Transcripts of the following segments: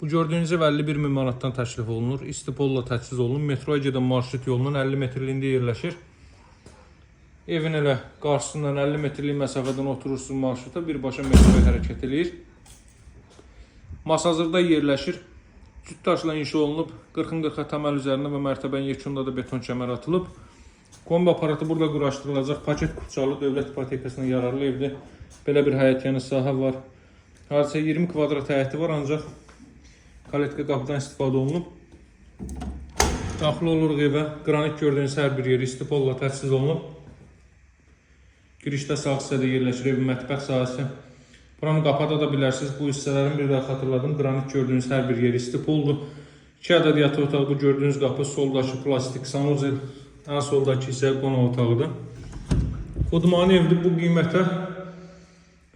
Bu gördüyünüz ev 51.000 manatdan təklif olunur. İstipolla təchiz olunur. Metroya gedən marşrut yolunun 50 metrliyində yerləşir. Evin elə qarşısından 50 metrlik məsafədən oturursunuz marşruta, birbaşa metroya hərəkət edir. Masazırda yerləşir. Cüt daşla inşa olunub. 40-40 təməl üzərində və mərtəbənin yekunda da beton kəmər atılıb. Kombi aparatı burada quraşdırılacaq. Paket kupçalı dövlət ipotekasına yararlı evdir. Belə bir həyətyanı sahə var. Hadisə 20 kvadrat həyəti var, ancaq kaletka qapıdan istifadə olunub. Daxil oluruq evə. Qranit gördüyünüz hər bir yeri istipolla təchiz olunub. Girişdə sağ hissədə yerləşir evin mətbəx sahəsi. Buranı qapada da bilərsiniz. Bu hissələrin bir daha xatırladım. Qranit gördüyünüz hər bir yeri istipoldur. 2 ədəd yataq otağı, bu gördüyünüz qapı, soldakı plastik sanuzel, ən soldakı isə qonaq otağıdır. Xudmani evdir. Bu qiymətə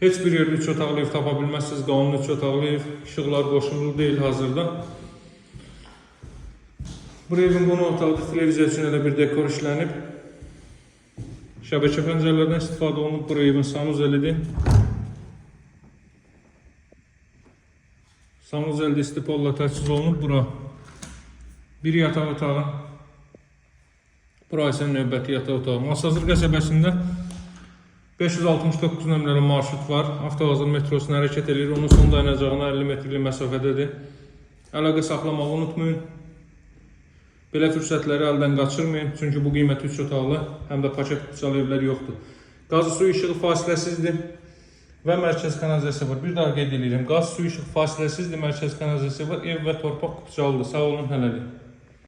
heç bir yerdə 3 otaqlı ev tapa bilməzsiniz. Qanun 3 otaqlı ev, işıqlar qoşulur deyil hazırda. Bu evin qonaq otağıdır. Televiziya üçün də bir dekor işlənib. Şəbəkə pəncərələrdən istifadə olunub. Bu evin sanuzelidir. Sanuzelde istipolla təchiz olunub. Bura bir yataq otağı. Bura isə növbəti yataq otağı. Masazır qəsəbəsində 569 nömrəli marşrut var. Avtovazır metrosuna hərəkət edir. Onun son dayanacağına 50 metrlik məsafədədir. Əlaqə saxlamağı unutmayın. Belə fürsətləri əldən qaçırmayın. Çünki bu qiyməti 3 otaqlı, həm də paket kupçalı evlər yoxdur. Qazı su işığı fasiləsizdir və mərkəz kanalizasiya var. Bir daha qeyd edirəm. Qaz su işığı fasiləsizdir, mərkəz kanalizasiya var. Ev və torpaq kupçalıdır. Sağ olun, hələlik.